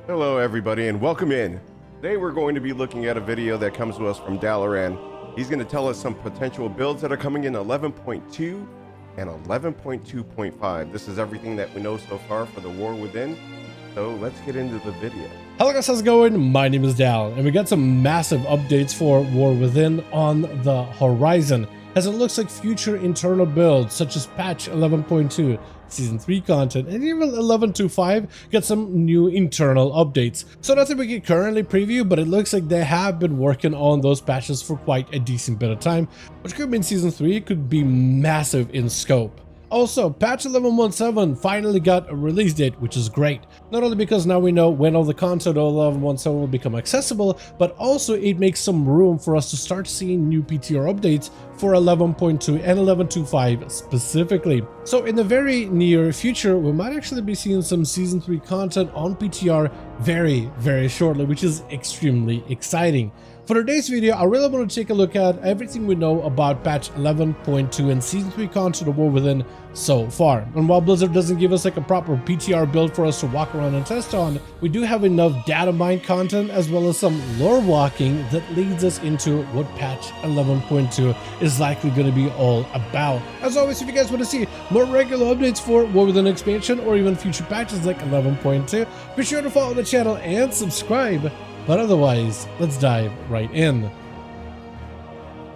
Hello everybody and welcome in. Today we're going to be looking at a video that comes to us from Dalaran. He's going to tell us some potential builds that are coming in 11.2 and 11.2.5. This is everything that we know so far for the War Within. So let's get into the video. Hello guys, how's it going? My name is Dal, and we got some massive updates for War Within on the horizon, as it looks like future internal builds such as patch 11.2, season 3 content, and even 11.2.5 get some new internal updates. So nothing we can currently preview, but it looks like they have been working on those patches for quite a decent bit of time, which could mean season 3 could be massive in scope. Also, patch 11.17 finally got a release date, which is great. Not only because now we know when all the content of 11.17 will become accessible, but also it makes some room for us to start seeing new PTR updates for 11.2 and 11.2.5 specifically. So in the very near future, we might actually be seeing some season 3 content on PTR very shortly, which is extremely exciting. For today's video, I really want to take a look at everything we know about patch 11.2 and season 3 content of War Within so far. And while Blizzard doesn't give us like a proper PTR build for us to walk around and test on, we do have enough DataMined content as well as some lore walking that leads us into what patch 11.2 is likely going to be all about. As always, if you guys want to see more regular updates for War Within expansion or even future patches like 11.2, be sure to follow the channel and subscribe. But otherwise, let's dive right in.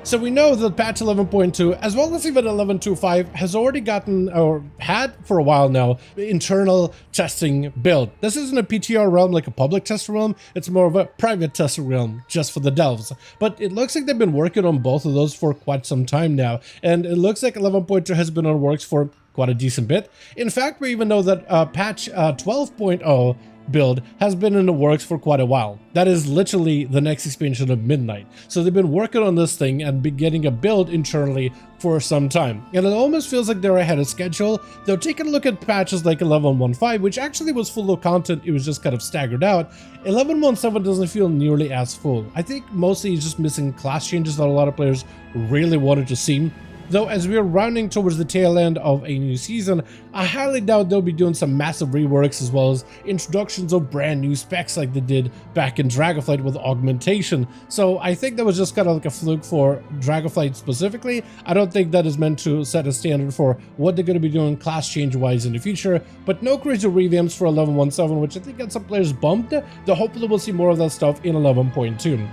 So we know that patch 11.2, as well as even 11.2.5, has already gotten, or had for a while now, internal testing build. This isn't a PTR realm like a public test realm, it's more of a private test realm just for the devs. But it looks like they've been working on both of those for quite some time now, and it looks like 11.2 has been on works for quite a decent bit. In fact, we even know that patch 12.0 build has been in the works for quite a while. That is literally the next expansion of Midnight. So they've been working on this thing and been getting a build internally for some time. And it almost feels like they're ahead of schedule. They're taking a look at patches like 11.1.5, which actually was full of content, it was just kind of staggered out. 11.1.7 doesn't feel nearly as full. I think mostly it's just missing class changes that a lot of players really wanted to see. Though as we're rounding towards the tail end of a new season, I highly doubt they'll be doing some massive reworks as well as introductions of brand new specs like they did back in Dragonflight with augmentation. So I think that was just kind of like a fluke for Dragonflight specifically. I don't think that is meant to set a standard for what they're going to be doing class change wise in the future, but no crazy revamps for 11.1.7, which I think got some players bumped. Though hopefully we'll see more of that stuff in 11.2.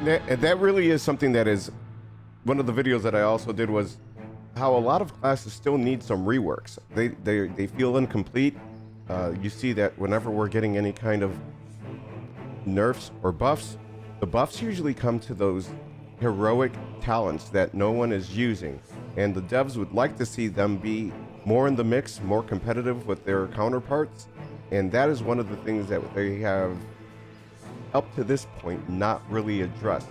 And that really is something that is one of the videos that I also did, was how a lot of classes still need some reworks. They feel incomplete. You see that whenever we're getting any kind of nerfs or buffs, the buffs usually come to those heroic talents that no one is using. And the devs would like to see them be more in the mix, more competitive with their counterparts. And that is one of the things that they have, up to this point, not really addressed.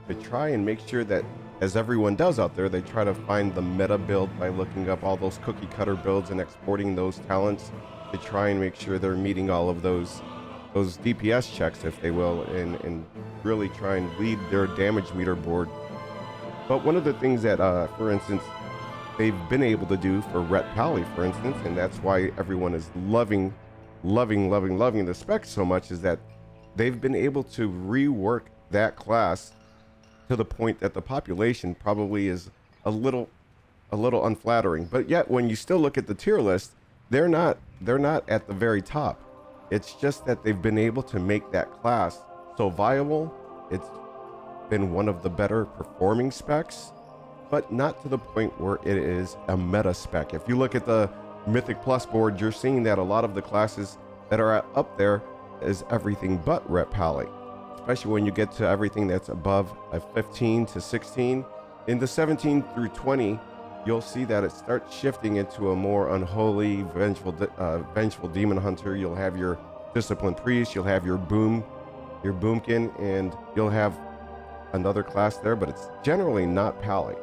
To try and make sure that, as everyone does out there, they try to find the meta build by looking up all those cookie cutter builds and exporting those talents to try and make sure they're meeting all of those DPS checks, if they will, and really try and lead their damage meter board. But one of the things that, for instance, they've been able to do for Ret Pally, for instance, and that's why everyone is loving the specs so much, is that they've been able to rework that class to the point that the population probably is a little unflattering. But yet when you still look at the tier list, they're not at the very top. It's just that they've been able to make that class so viable. It's been one of the better performing specs, but not to the point where it is a meta spec. If you look at the Mythic Plus board, you're seeing that a lot of the classes that are up there is everything but Ret Pally. Especially when you get to everything that's above a 15 to 16. In the 17 through 20, you'll see that it starts shifting into a more unholy, vengeful demon hunter. You'll have your disciplined priest, you'll have your boomkin, and you'll have another class there, but it's generally not Pally.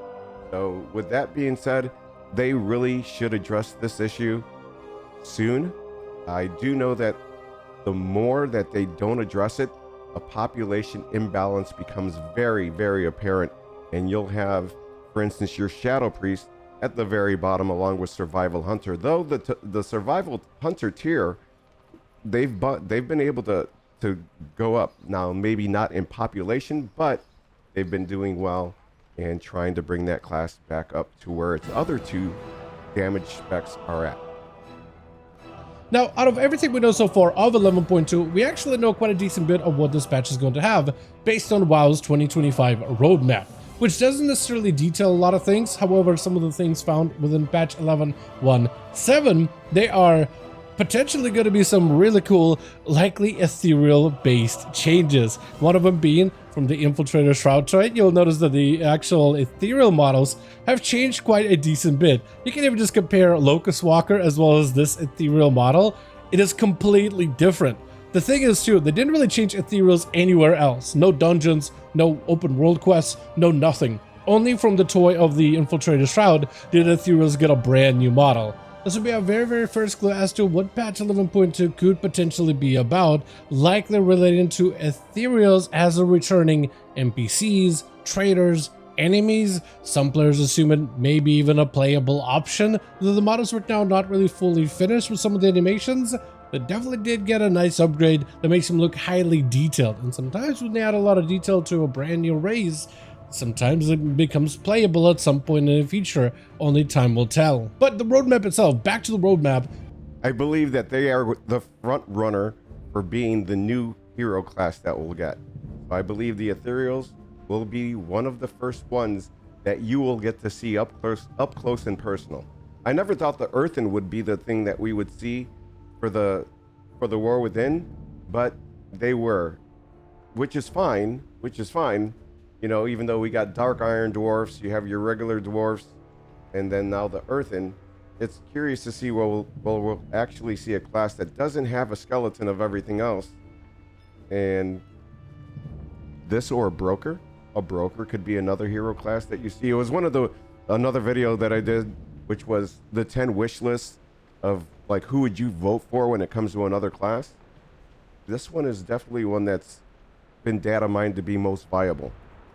So with that being said, they really should address this issue soon. I do know that the more that they don't address it, a population imbalance becomes very apparent, and you'll have, for instance, your Shadow Priest at the very bottom along with Survival Hunter. Though the Survival Hunter tier they've been able to go up. Now, maybe not in population, but they've been doing well and trying to bring that class back up to where its other two damage specs are at. Now, out of everything we know so far of 11.2, we actually know quite a decent bit of what this patch is going to have based on WoW's 2025 roadmap, which doesn't necessarily detail a lot of things. However, some of the things found within patch 11.1.7, they are potentially going to be some really cool, likely ethereal-based changes. One of them being from the Infiltrator Shroud trait. You'll notice that the actual ethereal models have changed quite a decent bit. You can even just compare Locust Walker as well as this ethereal model. It is completely different. The thing is too, they didn't really change ethereals anywhere else. No dungeons, no open world quests, no nothing. Only from the toy of the Infiltrator Shroud did ethereals get a brand new model. This would be our very first clue as to what patch 11.2 could potentially be about, likely relating to ethereals as a returning NPCs, traders, enemies. Some players assume it may be even a playable option, though the models were now not really fully finished with some of the animations. They definitely did get a nice upgrade that makes them look highly detailed, and sometimes when they add a lot of detail to a brand new race, sometimes it becomes playable at some point in the future. Only time will tell. But the roadmap itself, back to the roadmap. I believe that they are the front runner for being the new hero class that we'll get. So I believe the Ethereals will be one of the first ones that you will get to see up close and personal. I never thought the Earthen would be the thing that we would see for the War Within, but they were, which is fine. You know, even though we got Dark Iron Dwarfs, you have your regular dwarfs, and then now the Earthen. It's curious to see we'll actually see a class that doesn't have a skeleton of everything else. And this or a broker. A broker could be another hero class that you see. It was another video that I did, which was the 10 wish lists of like who would you vote for when it comes to another class. This one is definitely one that's been data mined to be most viable.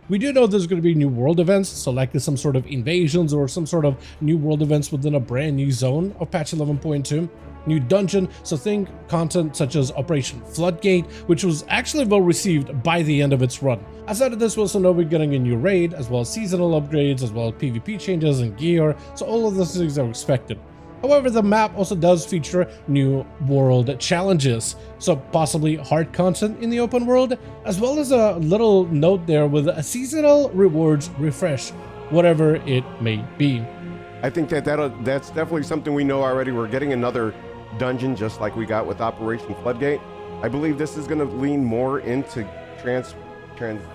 We do know there's going to be new world events, so likely some sort of invasions or some sort of new world events within a brand new zone of patch 11.2. New dungeon, so think content such as Operation Floodgate, which was actually well received by the end of its run. Outside of this, we also know we're getting a new raid, as well as seasonal upgrades, as well as PvP changes and gear, so all of those things are expected. However, the map also does feature new world challenges, so possibly hard content in the open world, as well as a little note there with a seasonal rewards refresh, whatever it may be. I think that's definitely something we know already. We're getting another dungeon just like we got with Operation Floodgate. I believe this is going to lean more into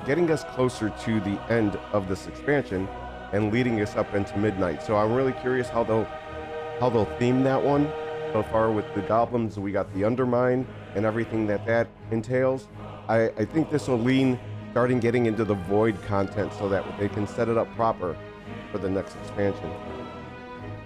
getting us closer to the end of this expansion and leading us up into midnight. So I'm really curious how they'll theme that one. So far with the goblins, we got the Undermine and everything that entails. I think this will lean starting getting into the Void content so that they can set it up proper for the next expansion.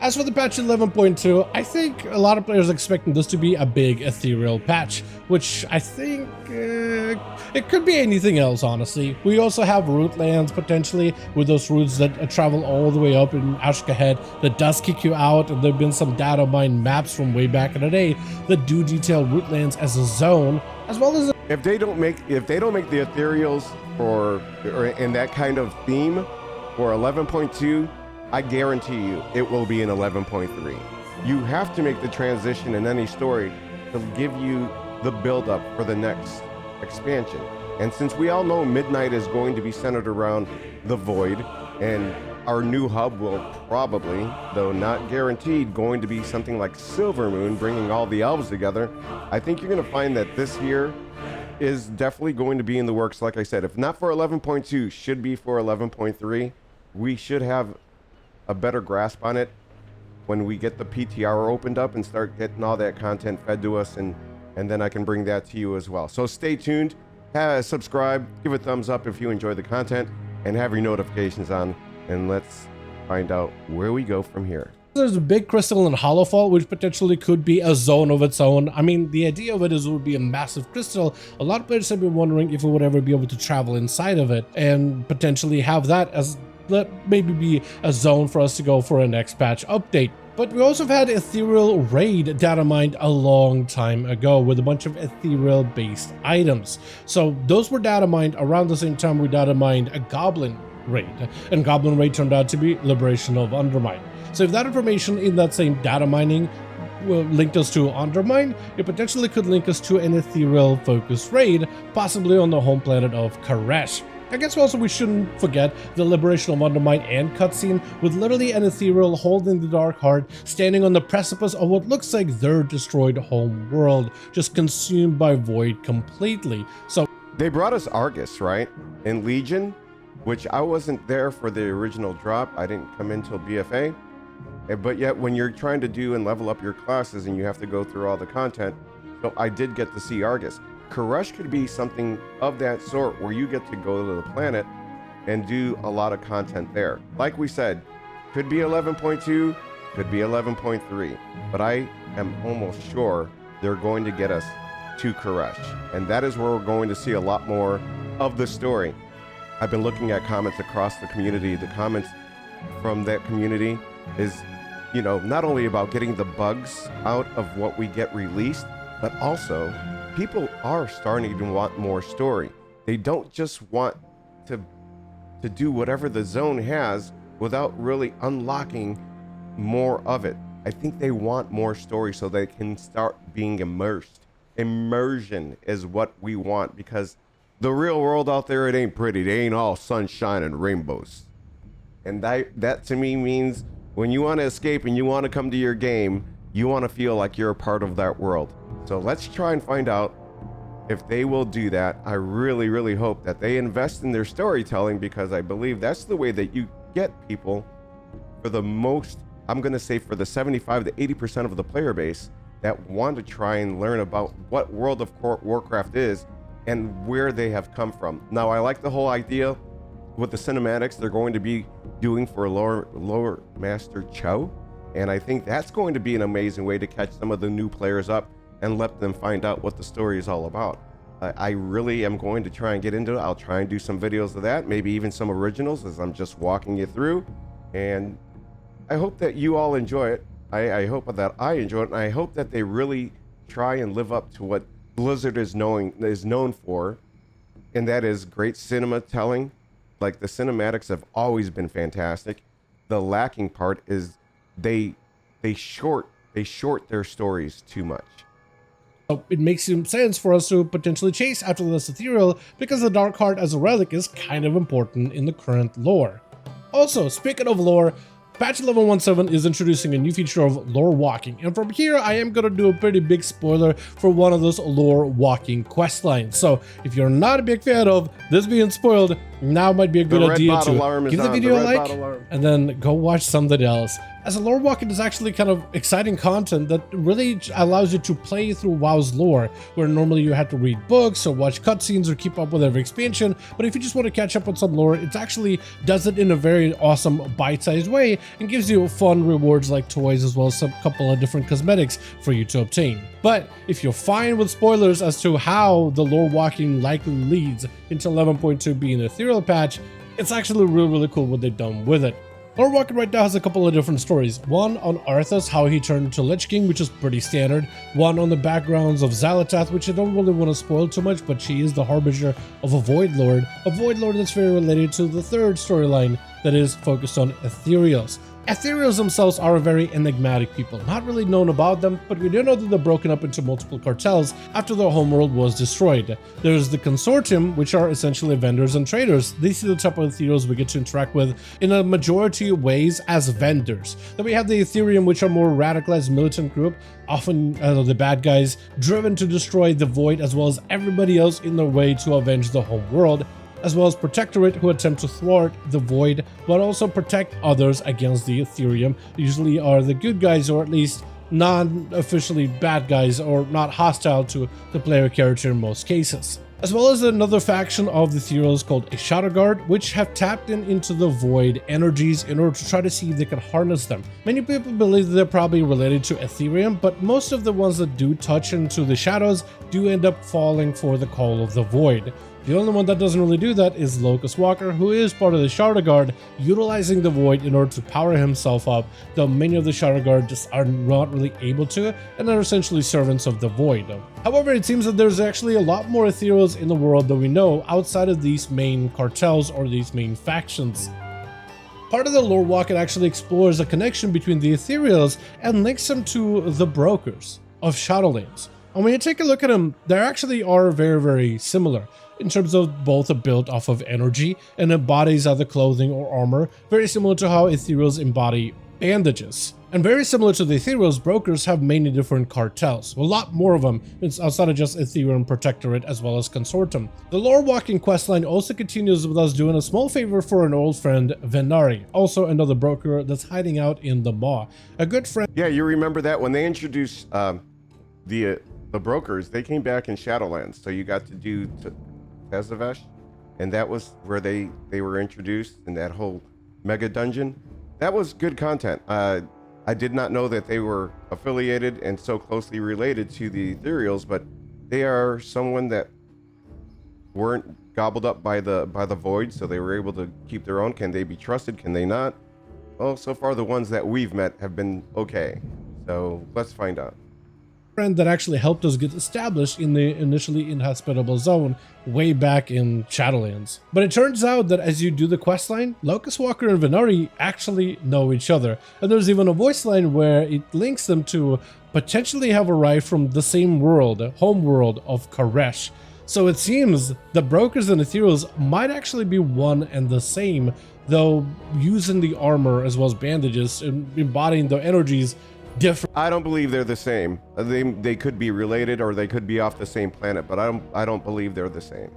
As for the patch 11.2, I think a lot of players are expecting this to be a big ethereal patch, which I think it could be anything else, honestly. We also have root lands potentially, with those routes that travel all the way up in Ashkahed that does kick you out, and there have been some data mined maps from way back in the day that do detail root lands as a zone, as well as if they don't make the ethereals or in that kind of theme for 11.2, I guarantee you it will be in 11.3. You have to make the transition in any story to give you the build-up for the next expansion. And since we all know Midnight is going to be centered around the Void, and our new hub will probably, though not guaranteed, going to be something like Silvermoon, bringing all the elves together, I think you're going to find that this year is definitely going to be in the works. Like I said, if not for 11.2, should be for 11.3. We should have a better grasp on it when we get the PTR opened up and start getting all that content fed to us, and then I can bring that to you as well. So stay tuned, subscribe, give a thumbs up if you enjoy the content, and have your notifications on, and let's find out where we go from here. There's a big crystal in Hollowfall, which potentially could be a zone of its own. I mean, the idea of it is it would be a massive crystal. A lot of players have been wondering if it would ever be able to travel inside of it and potentially have that as maybe be a zone for us to go for a next patch update. But we also had Ethereal raid data mined a long time ago with a bunch of Ethereal based items. So those were data mined around the same time we data mined a Goblin raid, and Goblin raid turned out to be Liberation of Undermine. So if that information in that same data mining linked us to Undermine, it potentially could link us to an Ethereal focused raid, possibly on the home planet of Karesh. I guess also we shouldn't forget the Liberation of Undermine and cutscene with literally an Ethereal holding the Dark Heart, standing on the precipice of what looks like their destroyed home world, just consumed by Void completely. So they brought us Argus, right? In Legion, which I wasn't there for the original drop. I didn't come in till BFA. But yet when you're trying to do and level up your classes and you have to go through all the content, so I did get to see Argus. Karesh could be something of that sort where you get to go to the planet and do a lot of content there. Like we said, could be 11.2, could be 11.3, but I am almost sure they're going to get us to Karesh. And that is where we're going to see a lot more of the story. I've been looking at comments across the community. The comments from that community is, you know, not only about getting the bugs out of what we get released, but also people are starting to want more story. They don't just want to do whatever the zone has without really unlocking more of it. I think they want more story so they can start being immersed. Immersion is what we want, because the real world out there, it ain't pretty. They ain't all sunshine and rainbows. And that to me means when you want to escape and you want to come to your game, you want to feel like you're a part of that world. So let's try and find out if they will do that. I really, really hope that they invest in their storytelling, because I believe that's the way that you get people for the most, I'm going to say for the 75 to 80% of the player base that want to try and learn about what World of Warcraft is and where they have come from. Now, I like the whole idea with the cinematics they're going to be doing for Lore Master Cho, and I think that's going to be an amazing way to catch some of the new players up and let them find out what the story is all about. I really am going to try and get into it. I'll try and do some videos of that, maybe even some originals as I'm just walking you through, and I hope that you all enjoy it. I hope that I enjoy it, and I hope that they really try and live up to what Blizzard is known for, and that is great cinema telling. Like, the cinematics have always been fantastic. The lacking part is they short their stories too much. So it makes some sense for us to potentially chase after this Ethereal, because the Dark Heart as a relic is kind of important in the current lore. Also, speaking of lore, patch 11.17 is introducing a new feature of Lorewalking, and from here I am going to do a pretty big spoiler for one of those Lorewalking questlines. So if you're not a big fan of this being spoiled, now might be a good idea to give the video a like and then go watch something else. As a Lorewalking is actually kind of exciting content that really allows you to play through WoW's lore, where normally you have to read books or watch cutscenes or keep up with every expansion. But if you just want to catch up on some lore, it actually does it in a very awesome bite-sized way and gives you fun rewards like toys, as well as a couple of different cosmetics for you to obtain. But if you're fine with spoilers as to how the Lorewalking likely leads into 11.2 being an Ethereal patch, it's actually really cool what they've done with it. Lorewalking right now has a couple of different stories. One on Arthas, how he turned into Lich King, which is pretty standard. One on the backgrounds of Xal'atath, which I don't really want to spoil too much, but she is the harbinger of a Void Lord that's very related to the third storyline that is focused on Ethereals. Ethereals themselves are a very enigmatic people, not really known about them, but we do know that they're broken up into multiple cartels after their homeworld was destroyed. There's the Consortium, which are essentially vendors and traders. These are the type of Ethereals we get to interact with in a majority of ways as vendors. Then we have the Ethereum, which are more radicalized militant group, often the bad guys, driven to destroy the Void as well as everybody else in their way to avenge the homeworld, as well as Protectorate, who attempt to thwart the Void, but also protect others against the Ethereum. Usually are the good guys, or at least non-officially bad guys, or not hostile to the player character in most cases. As well as another faction of the Ethereals called a Shadow Guard, which have tapped into the Void energies in order to try to see if they can harness them. Many people believe that they're probably related to Ethereum, but most of the ones that do touch into the shadows do end up falling for the call of the Void. The only one that doesn't really do that is Locust Walker, who is part of the Shadow Guard, utilizing the Void in order to power himself up, though many of the Shadow Guard just are not really able to, and are essentially servants of the Void. However, it seems that there's actually a lot more Ethereals in the world that we know outside of these main cartels or these main factions. Part of the Lorewalking actually explores a connection between the Ethereals and links them to the brokers of Shadowlands. And when you take a look at them, they actually are very, very similar in terms of both are built off of energy and embodies either clothing or armor, very similar to how Ethereals embody bandages. And very similar to the Ethereals, brokers have many different cartels, a lot more of them outside of just Ethereum Protectorate as well as Consortium. The Lorewalking questline also continues with us doing a small favor for an old friend, Venari, also another broker that's hiding out in the Maw. A good friend. Yeah, you remember that when they introduced the brokers, they came back in Shadowlands, so you got to do Tezavesh, and that was where they were introduced in that whole mega dungeon. That was good content. I did not know that they were affiliated and so closely related to the Ethereals, but they are someone that weren't gobbled up by the Void, so they were able to keep their own. Can they be trusted? Can they not? Well, so far the ones that we've met have been okay. So let's find out. Friend that actually helped us get established in the initially inhospitable zone way back in Shadowlands. But it turns out that as you do the questline, Locust Walker and Venari actually know each other, and there's even a voice line where it links them to potentially have arrived from the same world, home world of Koresh. So it seems the brokers and Ethereals might actually be one and the same, though using the armor as well as bandages and embodying the energies different. I don't believe they're the same. They could be related or they could be off the same planet, but I don't believe they're the same.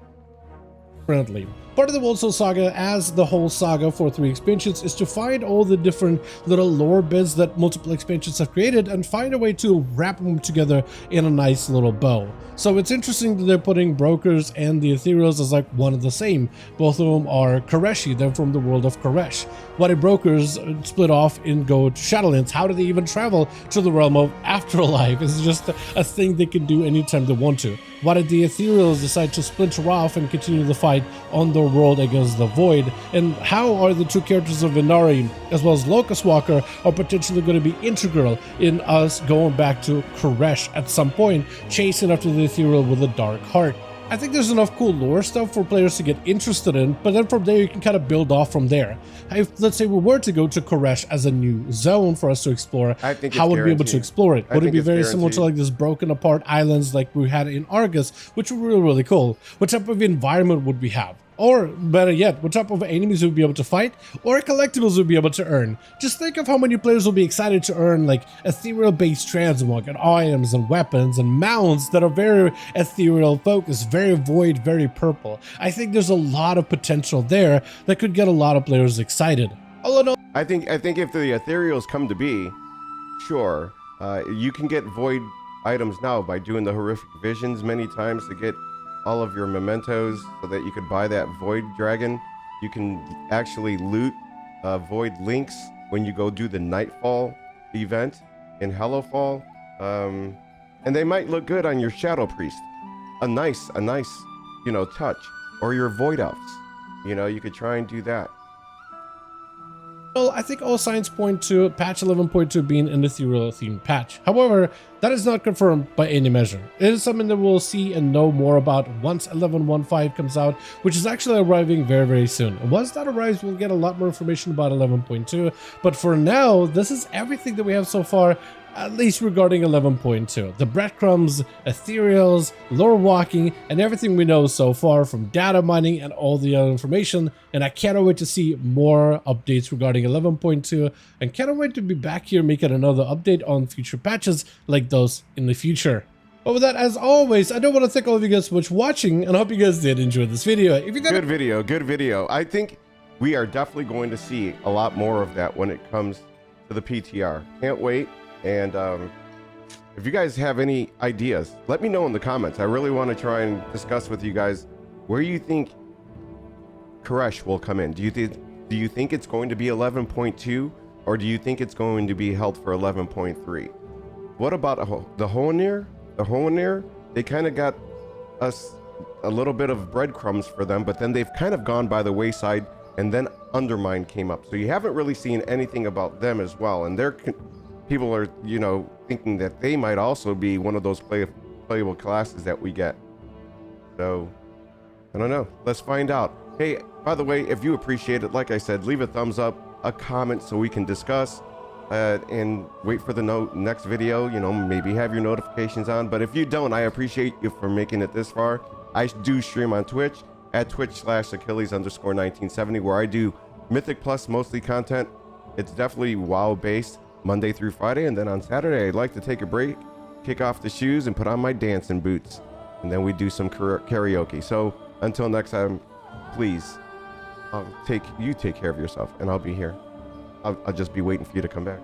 Differently. Part of the World Soul Saga, as the whole saga for 3 expansions, is to find all the different little lore bits that multiple expansions have created and find a way to wrap them together in a nice little bow. So it's interesting that they're putting brokers and the Ethereals as like one of the same. Both of them are Koreshi, they're from the world of Koresh. Why did brokers split off and go to Shadowlands? How do they even travel to the realm of Afterlife? It's just a thing they can do anytime they want to. Why did the Ethereals decide to splinter off and continue the fight on their world against the Void? And how are the two characters of Venari as well as Locust Walker are potentially going to be integral in us going back to Koresh at some point, chasing after the Ethereal with a dark heart? I think there's enough cool lore stuff for players to get interested in, but then from there you can kind of build off from there. If, let's say, we were to go to Koresh as a new zone for us to explore, how would we be able to explore it? Would it be very similar to like this broken apart islands like we had in Argus, which were really, really cool? What type of environment would we have? Or better yet, what type of enemies would we be able to fight, or collectibles would be able to earn? Just think of how many players will be excited to earn like ethereal-based transmog and items and weapons and mounts that are very ethereal focused, very void, very purple. I think there's a lot of potential there that could get a lot of players excited. All in all, I think if the Ethereals come to be, sure, you can get void items now by doing the horrific visions many times to get all of your mementos so that you could buy that void dragon. You can actually loot void links when you go do the Nightfall event in Hellowfall, and they might look good on your Shadow Priest. A nice touch, or your Void Elves. You could try and do that. Well, I think all signs point to patch 11.2 being an ethereal themed patch. However, that is not confirmed by any measure. It is something that we'll see and know more about once 11.15 comes out, which is actually arriving very, very soon. And once that arrives, we'll get a lot more information about 11.2. But for now, this is everything that we have so far, at least regarding 11.2. The breadcrumbs, ethereals, Lorewalking, and everything we know so far from data mining and all the other information. And I cannot wait to see more updates regarding 11.2, and cannot wait to be back here making another update on future patches like those in the future. But with that, as always, I do want to thank all of you guys so much for watching, and I hope you guys did enjoy this video. If you got good video. I think we are definitely going to see a lot more of that when it comes to the PTR. Can't wait. And if you guys have any ideas, let me know in the comments. I really want to try and discuss with you guys where you think Koresh will come in. Do you think it's going to be 11.2, or do you think it's going to be held for 11.3? What about the Hoenir? The Hoenir, they kind of got us a little bit of breadcrumbs for them, but then they've kind of gone by the wayside, and then Undermined came up. So you haven't really seen anything about them as well. And people are, you know, thinking that they might also be one of those playable classes that we get. So, I don't know. Let's find out. Hey, by the way, if you appreciate it, like I said, leave a thumbs up, a comment so we can discuss, and wait for the next video. You know, maybe have your notifications on. But if you don't, I appreciate you for making it this far. I do stream on Twitch at twitch/Achilles_1970, where I do Mythic Plus mostly content. It's definitely WoW based, Monday through Friday, and then on Saturday I'd like to take a break, kick off the shoes, and put on my dancing boots, and then we do some karaoke. So until next time, please, take care of yourself, and I'll be here. I'll just be waiting for you to come back.